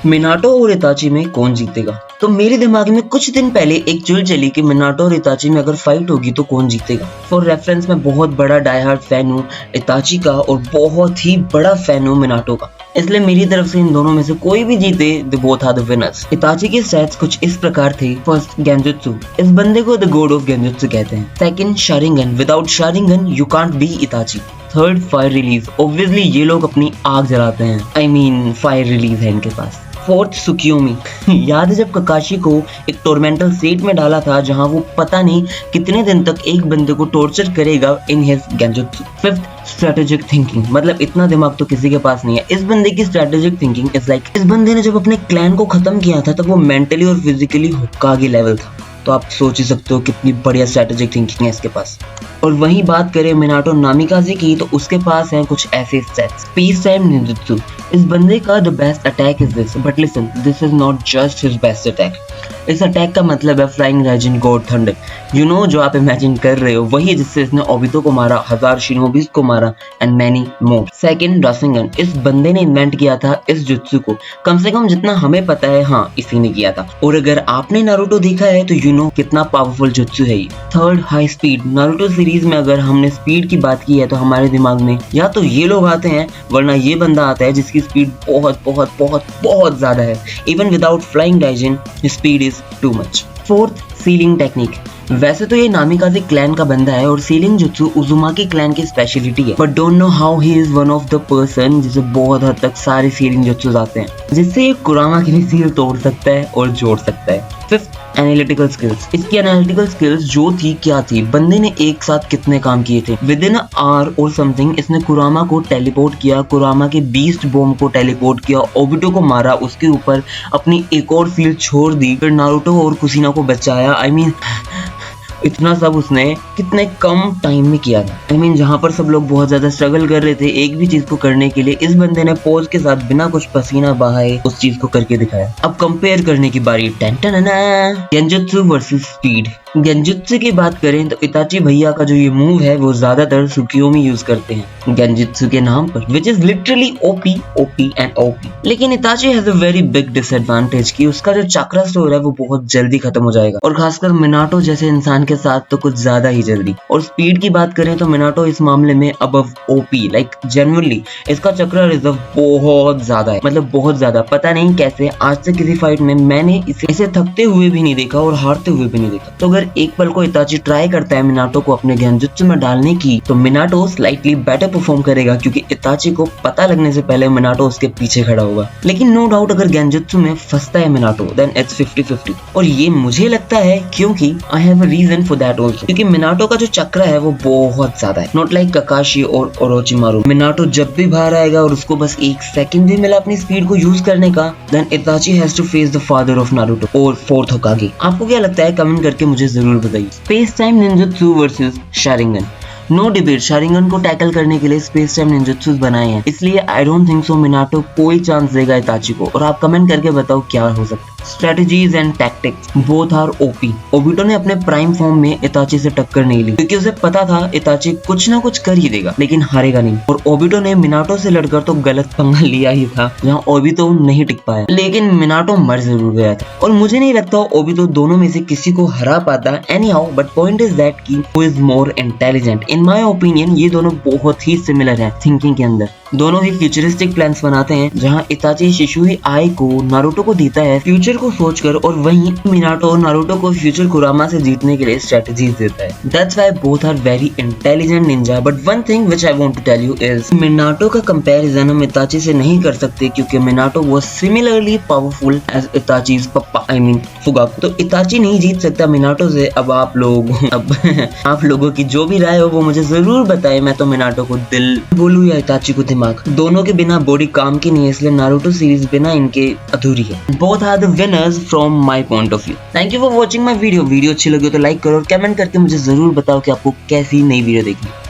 Minato और इताची में कौन जीतेगा? तो मेरे दिमाग में कुछ दिन पहले एक चुल चली कि मिनाटो और इताची में अगर फाइट होगी तो कौन जीतेगा। फॉर रेफरेंस मैं बहुत बड़ा डाई हार्ड फैन हूँ इताची का और बहुत ही बड़ा फैन हूँ मिनाटो का, इसलिए मेरी तरफ से इन दोनों में से कोई भी जीते they both are the winners. Itachi के स्टैट्स कुछ इस प्रकार थे। फर्स्ट, गेंजुत्सु, इस बंदे को द गॉड ऑफ गेंजुत्सु कहते हैं। Second, Sharingan, without Sharingan you can't be इताची। Third, fire release, obviously ये लोग अपनी आग जलाते हैं, आई मीन फायर रिलीज है इनके पास। फोर्थ, सुकियोमी, याद है जब ककाशी को एक टोर्मेंटल स्टेट में डाला था जहां वो पता नहीं कितने दिन तक एक बंदे को टॉर्चर करेगा in his genjutsu. Fifth, strategic thinking, मतलब इतना दिमाग तो किसी के पास नहीं है। इस बंदे की स्ट्रेटेजिक थिंकिंग इज लाइक, इस बंदे ने जब अपने क्लैन को खत्म किया था तब वो मेंटली और फिजिकली होकागे लेवल था, तो आप सोच ही सकते हो कितनी बढ़िया स्ट्रेटेजिक थिंकिंग है इसके पास। और वहीं बात करें मिनाटो नामिकाजे की तो उसके पास हैं कुछ ऐसे स्टैट्स। स्पेस टाइम निंजुत्सु, इस बंदे का the best attack is this, but listen, this is not just his best attack. इस अटैक का मतलब है फ्लाइंग राइजिन गॉड थंडर, यू नो, जो आप इमेजिन कर रहे हो वही जिससे इसने ओबितो को मारा, 1000 शिनोबिस को मारा एंड मैनी मोर। सेकंड, रासेंगन, इस बंदे ने इन्वेंट किया था इस जुत्सु को, कम से कम जितना हमें पता है, हाँ इसी ने किया था। और अगर आपने नारुतो देखा है तो यू नो कितना पावरफुल जुत्सु है ये। Third, high speed, Naruto series में अगर हमने स्पीड की बात की है तो हमारे दिमाग में या तो ये लोग आते हैं वरना ये बंदा आता है जिसकी स्पीड बहुत बहुत बहुत बहुत ज्यादा है। इवन विदाउट फ्लाइंग राइजिन speed is too much. Fourth, sealing technique, वैसे तो ये नामिकाजे क्लैन का बंदा है और सीलिंग जुत्सु उजुमाकी क्लैन की स्पेशलिटी है, but don't know how he is one of the person जिसे बहुत हद तक सारे सीलिंग जुत्सु आते हैं, जिससे ये कुरामा की भी सील तोड़ सकता है और जोड़ सकता है। फिफ्थ, एनालिटिकल स्किल्स, इसकी एनालिटिकल स्किल्स जो थी क्या थी, बंदे ने एक साथ कितने काम किए थे। विद इन आवर और समथिंग इसने कुरामा को टेलीपोर्ट किया, कुरामा के बीस्ट बॉम्ब को टेलीपोर्ट किया, ओबिटो को मारा, उसके ऊपर अपनी एक और सील छोड़ दी, फिर नारुतो और कुसिना को बचाया। आई मीन इतना सब उसने कितने कम टाइम में किया था। आई मीन जहाँ पर सब लोग बहुत ज्यादा स्ट्रगल कर रहे थे एक भी चीज को करने के लिए, इस बंदे ने पोज के साथ बिना कुछ पसीना बहाए उस चीज को करके दिखाया। अब कंपेयर करने की बारी, गेंजुत्सु वर्सेस स्पीड। गेंजुत्सु की बात करें तो इताची भैया का जो ये मूव है वो ज्यादातर सुकियोमी यूज करते हैं गेंजुत्सु के नाम पर, which is literally OP OP and OP. लेकिन Itachi has a very big disadvantage कि उसका जो चक्रा स्टोर है वो बहुत जल्दी खत्म हो जाएगा, और खासकर मिनाटो जैसे इंसान के साथ तो कुछ ज्यादा ही जल्दी। और स्पीड की बात करें तो मिनाटो इस मामले में अबव ओपी, लाइक जेन्युइनली इसका चक्रा रिजर्व बहुत ज्यादा है, मतलब बहुत ज्यादा। पता नहीं कैसे आज तक किसी फाइट में मैंने इसे थकते हुए भी नहीं देखा और हारते हुए भी नहीं देखा। तो अगर एक पल को इताची ट्राई करता है मिनाटो को अपने गेंजुत्सु में डालने की तो मिनाटो स्लाइटली बेटर परफॉर्म करेगा, क्योंकि इताची को पता लगने से पहले मिनाटो उसके पीछे खड़ा होगा। लेकिन नो डाउट अगर गेंजुत्सु में फंसता है मिनाटो देन इट्स 50-50, और ये मुझे लगता है क्योंकि I have a reason for that also, क्योंकि मिनाटो का जो चक्र है वो बहुत ज्यादा है, नॉट लाइक ककाशी और ओरोचिमारू। मिनाटो जब भी बाहर आएगा और उसको बस एक सेकंड भी मिला अपनी स्पीड को यूज करने का, then Itachi has to face the father of Naruto और फोर्थ होकागे। आपको क्या लगता है कमेंट करके मुझे जरूर बताइए। Space time ninjutsu versus Sharingan, no debate, Sharingan को टैकल करने के लिए स्पेस टाइम निंजुत्सुस बनाए हैं, इसलिए I don't think so Minato कोई चांस देगा इताची को। और आप कमेंट करके बताओ क्या हो सकता है। Strategies and tactics both are OP. Obito ने अपने प्राइम फॉर्म में इताची से टक्कर नहीं ली क्योंकि उसे पता था इताची कुछ ना कुछ कर ही देगा लेकिन हारेगा नहीं, और ओबिटो ने मिनाटो से लड़कर तो गलत पंगा लिया ही था जहां ओबिटो नहीं टिक पाया, लेकिन मिनाटो मर जरूर गया था। और मुझे नहीं लगता ओबिटो दोनों में से किसी को हरा पाता any, but point is that की who is more intelligent. In my opinion ये दोनों बहुत ही सिमिलर है थिंकिंग के अंदर। दोनों ही फ्यूचरिस्टिक प्लान्स बनाते हैं जहां इताची शिशुई आई को नारुतो को देता है फ्यूचर को सोचकर, और वहीं मिनाटो नारुतो को फ्यूचर कुरामा से जीतने के लिए स्ट्रेटजीज देता है। That's why both are very intelligent ninja, but one thing which I want to tell you is Minato का कंपैरिजन हम इताची से नहीं कर सकते क्योंकि Minato was similarly powerful as Itachi's papa, I mean Fugaku. तो इताची नहीं जीत सकता मिनाटो से। अब आप लोगों की जो भी राय हो वो मुझे जरूर बताएं। मैं तो मिनाटो को दिल बोलूं या इताची को दिमाग, दोनों के बिना बॉडी काम की नहीं है, इसलिए नारुतो सीरीज बिना इनके अधूरी है। Both are the winners from my point of view. Thank you for watching my video. Video अच्छी लगी तो लाइक करो और कमेंट करके मुझे जरूर बताओ कि आपको कैसी नई वीडियो देखनी।